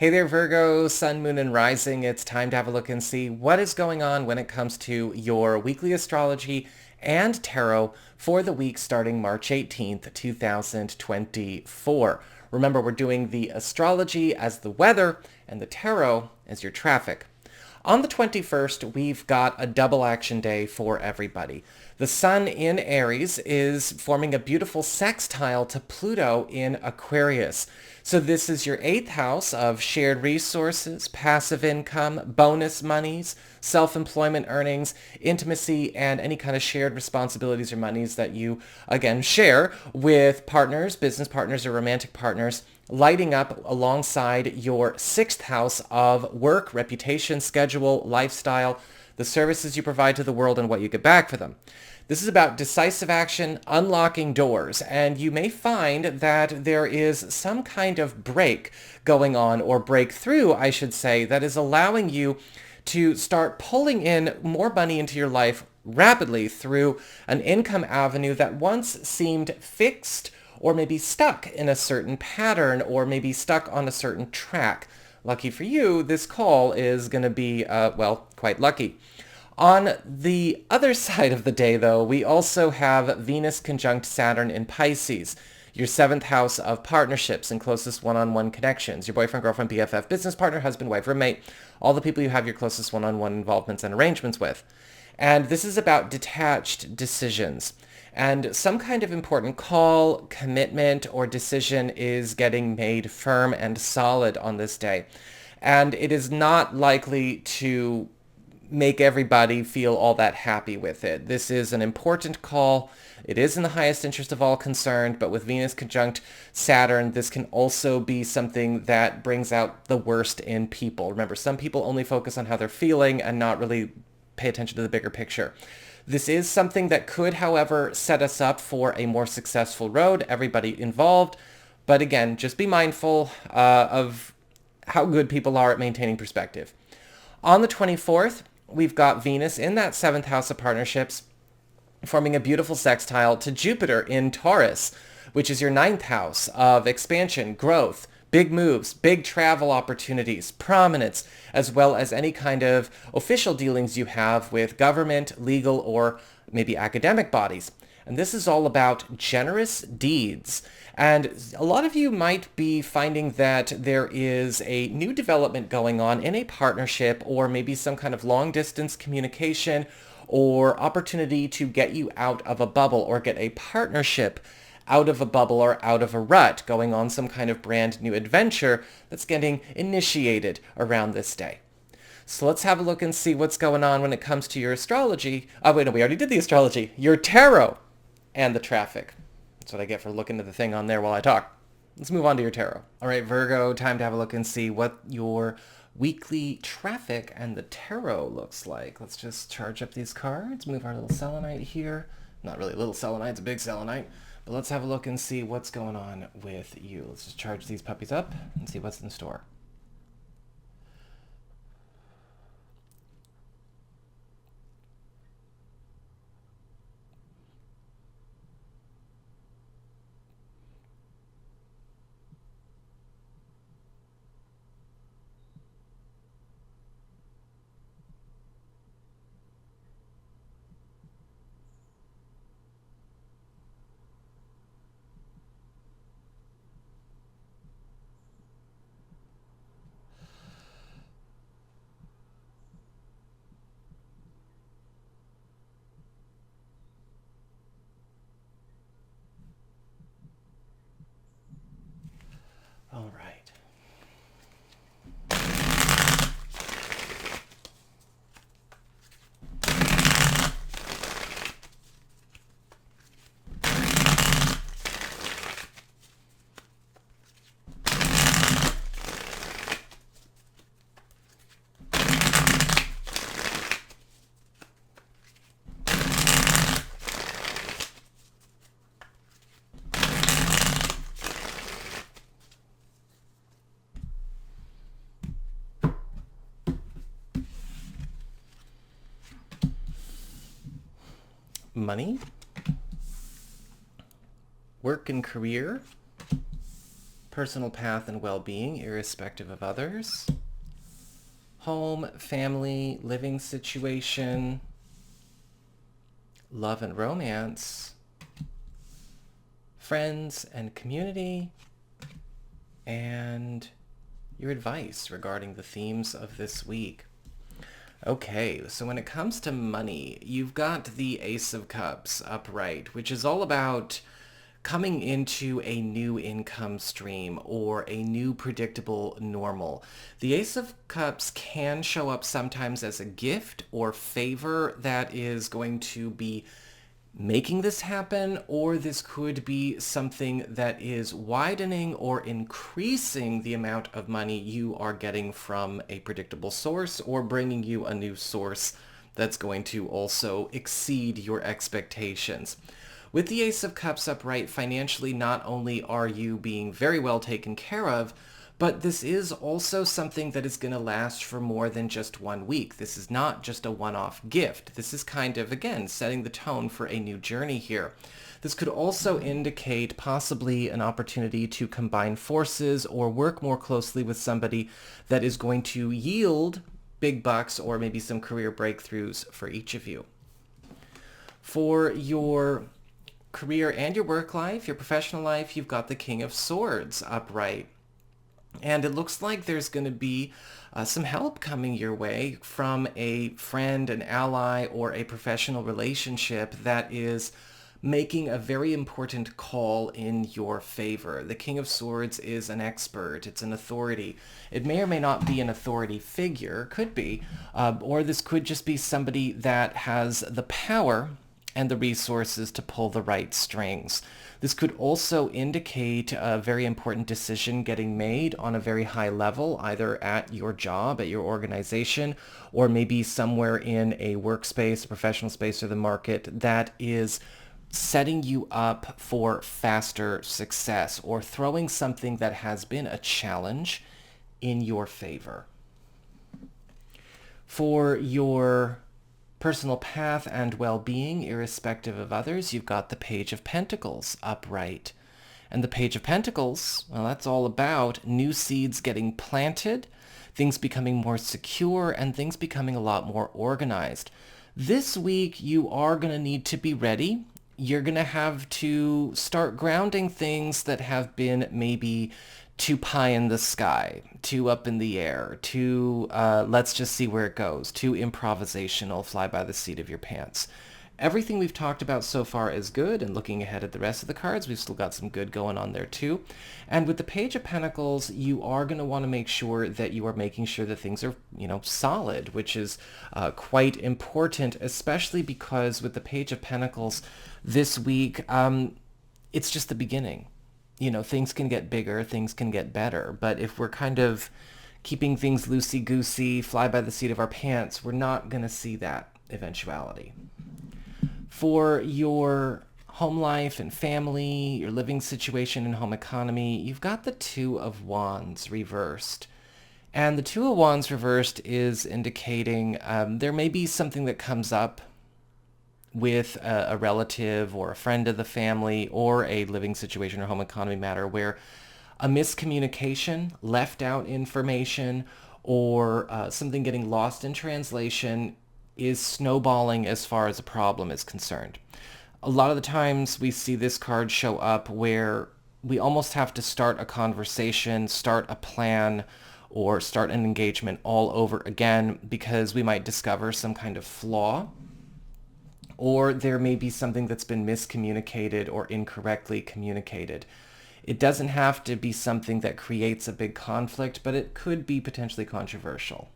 Hey there, Virgo, Sun, Moon, and Rising. It's time to have a look and see what is going on when it comes to your weekly astrology and tarot for the week starting March 18th, 2024. Remember, we're doing the astrology as the weather and the tarot as your traffic. On the 21st, we've got a double action day for everybody. The Sun in Aries is forming a beautiful sextile to Pluto in Aquarius. So this is your 8th house of shared resources, passive income, bonus monies, self-employment earnings, intimacy, and any kind of shared responsibilities or monies that you, again, share with partners, business partners, or romantic partners, lighting up alongside your 6th house of work, reputation, schedule, lifestyle, the services you provide to the world, and what you get back for them. This is about decisive action, unlocking doors, and you may find that there is some kind of break going on, or breakthrough, I should say, that is allowing you to start pulling in more money into your life rapidly through an income avenue that once seemed fixed or maybe stuck in a certain pattern or maybe stuck on a certain track. Lucky for you, this call is going to be, well, quite lucky. On the other side of the day, though, we also have Venus conjunct Saturn in Pisces, your 7th house of partnerships and closest one-on-one connections, your boyfriend, girlfriend, BFF, business partner, husband, wife, roommate, all the people you have your closest one-on-one involvements and arrangements with. And this is about detached decisions. And some kind of important call, commitment, or decision is getting made firm and solid on this day. And it is not likely to make everybody feel all that happy with it. This is an important call. It is in the highest interest of all concerned, but with Venus conjunct Saturn, this can also be something that brings out the worst in people. Remember, some people only focus on how they're feeling and not really pay attention to the bigger picture. This is something that could, however, set us up for a more successful road, everybody involved. But again, just be mindful of how good people are at maintaining perspective. On the 24th, we've got Venus in that 7th house of partnerships, forming a beautiful sextile to Jupiter in Taurus, which is your 9th house of expansion, growth, big moves, big travel opportunities, prominence, as well as any kind of official dealings you have with government, legal, or maybe academic bodies. And this is all about generous deeds. And a lot of you might be finding that there is a new development going on in a partnership, or maybe some kind of long-distance communication or opportunity to get you out of a bubble or get a partnership out of a bubble or out of a rut, going on some kind of brand new adventure that's getting initiated around this day. So let's have a look and see what's going on when it comes to your astrology. Oh, wait, no, we already did the astrology. Your tarot and the traffic. That's what I get for looking at the thing on there while I talk. Let's move on to your tarot. All right, Virgo, time to have a look and see what your weekly traffic and the tarot looks like. Let's just charge up these cards, move our little selenite here. Not really a little selenite, it's a big selenite. But let's have a look and see what's going on with you. Let's just charge these puppies up and see what's in store. All right. Money, work and career, personal path and well-being, irrespective of others. Home, family, living situation, love and romance, friends and community, and your advice regarding the themes of this week. Okay, so when it comes to money, you've got the Ace of Cups upright, which is all about coming into a new income stream or a new predictable normal. The Ace of Cups can show up sometimes as a gift or favor that is going to be making this happen, or this could be something that is widening or increasing the amount of money you are getting from a predictable source, or bringing you a new source that's going to also exceed your expectations. With the Ace of Cups upright, financially, not only are you being very well taken care of, but this is also something that is going to last for more than just 1 week. This is not just a one-off gift. This is kind of, again, setting the tone for a new journey here. This could also indicate possibly an opportunity to combine forces or work more closely with somebody that is going to yield big bucks or maybe some career breakthroughs for each of you. For your career and your work life, your professional life, you've got the King of Swords upright. And it looks like there's going to be some help coming your way from a friend, an ally, or a professional relationship that is making a very important call in your favor. The King of Swords is an expert. It's an authority. It may or may not be an authority figure, could be, or this could just be somebody that has the power and the resources to pull the right strings. This could also indicate a very important decision getting made on a very high level, either at your job, at your organization, or maybe somewhere in a workspace, a professional space, or the market that is setting you up for faster success, or throwing something that has been a challenge in your favor. For your personal path and well-being, irrespective of others, you've got the Page of Pentacles upright. And the Page of Pentacles, well, that's all about new seeds getting planted, things becoming more secure, and things becoming a lot more organized. This week, you are going to need to be ready. You're going to have to start grounding things that have been maybe too pie in the sky, too up in the air, too let's just see where it goes, too improvisational, fly by the seat of your pants. Everything we've talked about so far is good, and looking ahead at the rest of the cards, we've still got some good going on there too. And with the Page of Pentacles, you are going to want to make sure that you are making sure that things are, solid, which is quite important, especially because with the Page of Pentacles this week, it's just the beginning. Things can get bigger, things can get better, but if we're kind of keeping things loosey-goosey, fly by the seat of our pants, we're not going to see that eventuality. For your home life and family, your living situation and home economy, you've got the Two of Wands reversed. And the Two of Wands reversed is indicating there may be something that comes up with a relative or a friend of the family, or a living situation or home economy matter where a miscommunication, left out information, or something getting lost in translation is snowballing as far as a problem is concerned. A lot of the times we see this card show up where we almost have to start a conversation, start a plan, or start an engagement all over again because we might discover some kind of flaw, or there may be something that's been miscommunicated or incorrectly communicated. It doesn't have to be something that creates a big conflict, but it could be potentially controversial.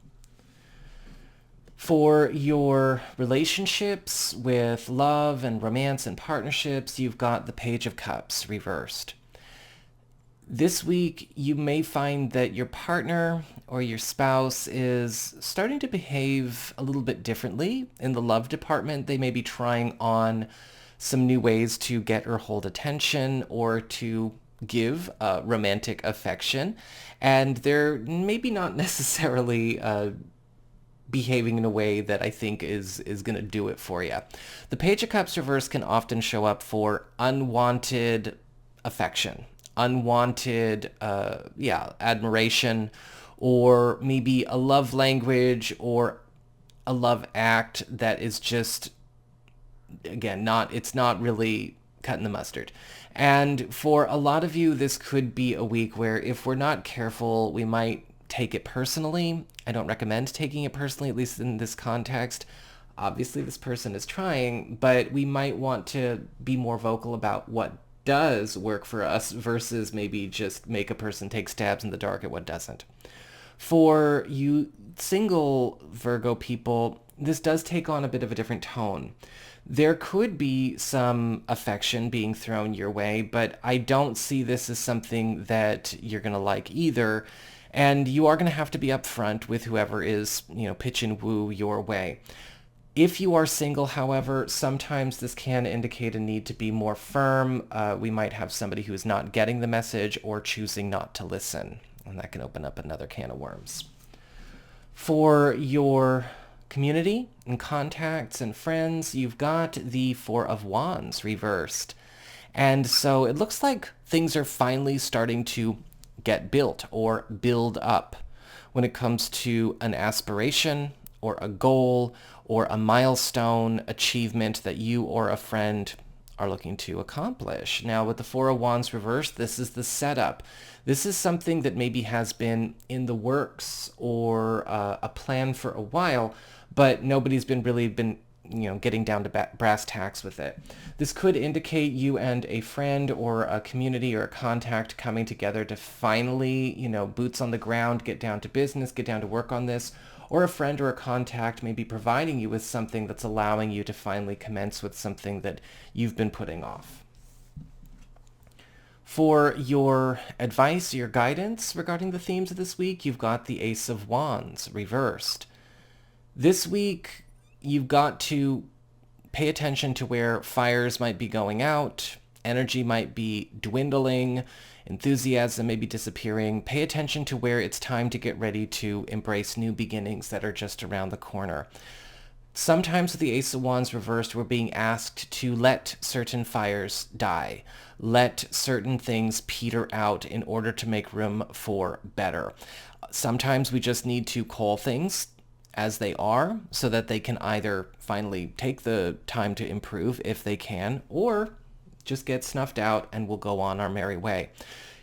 For your relationships with love and romance and partnerships, you've got the Page of Cups reversed. This week, you may find that your partner or your spouse is starting to behave a little bit differently in the love department. They may be trying on some new ways to get or hold attention, or to give romantic affection, and they're maybe not necessarily behaving in a way that I think is going to do it for you. The Page of Cups reverse can often show up for unwanted affection, unwanted, admiration, or maybe a love language or a love act that is just, again, it's not really cutting the mustard. And for a lot of you, this could be a week where if we're not careful, we might take it personally. I don't recommend taking it personally, at least in this context. Obviously, this person is trying, but we might want to be more vocal about what does work for us versus maybe just make a person take stabs in the dark at what doesn't. For you single Virgo people, this does take on a bit of a different tone. There could be some affection being thrown your way, but I don't see this as something that you're going to like either. And you are going to have to be upfront with whoever is, pitch and woo your way. If you are single, however, sometimes this can indicate a need to be more firm. We might have somebody who is not getting the message or choosing not to listen, and that can open up another can of worms. For your community and contacts and friends, you've got the Four of Wands reversed. And so it looks like things are finally starting to get built or build up when it comes to an aspiration or a goal or a milestone achievement that you or a friend are looking to accomplish. Now, with the Four of Wands reversed, this is the setup. This is something that maybe has been in the works or a plan for a while, but nobody's been getting down to brass tacks with it. This could indicate you and a friend or a community or a contact coming together to finally, boots on the ground, get down to business, get down to work on this, or a friend or a contact may be providing you with something that's allowing you to finally commence with something that you've been putting off. For your advice, your guidance regarding the themes of this week, you've got the Ace of Wands reversed. This week, you've got to pay attention to where fires might be going out, energy might be dwindling, enthusiasm may be disappearing. Pay attention to where it's time to get ready to embrace new beginnings that are just around the corner. Sometimes with the Ace of Wands reversed, we're being asked to let certain fires die, let certain things peter out in order to make room for better. Sometimes we just need to call things as they are so that they can either finally take the time to improve if they can, or just get snuffed out and we'll go on our merry way.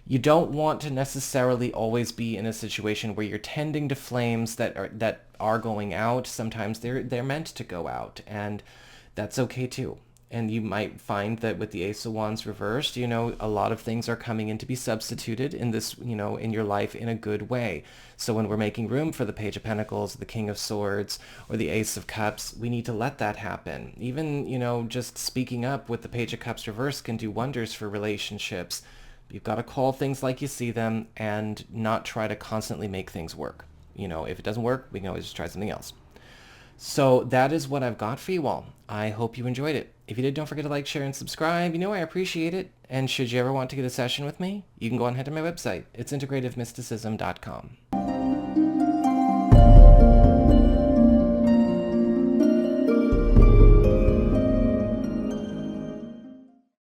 You don't want to necessarily always be in a situation where you're tending to flames that are going out. Sometimes they're meant to go out, and that's okay too. And you might find that with the Ace of Wands reversed, a lot of things are coming in to be substituted in this, in your life in a good way. So when we're making room for the Page of Pentacles, the King of Swords, or the Ace of Cups, we need to let that happen. Even, just speaking up with the Page of Cups reversed can do wonders for relationships. You've got to call things like you see them and not try to constantly make things work. If it doesn't work, we can always just try something else. So that is what I've got for you all. I hope you enjoyed it. If you did, don't forget to like, share, and subscribe. I appreciate it. And should you ever want to get a session with me, you can go ahead to my website. It's integrativemysticism.com.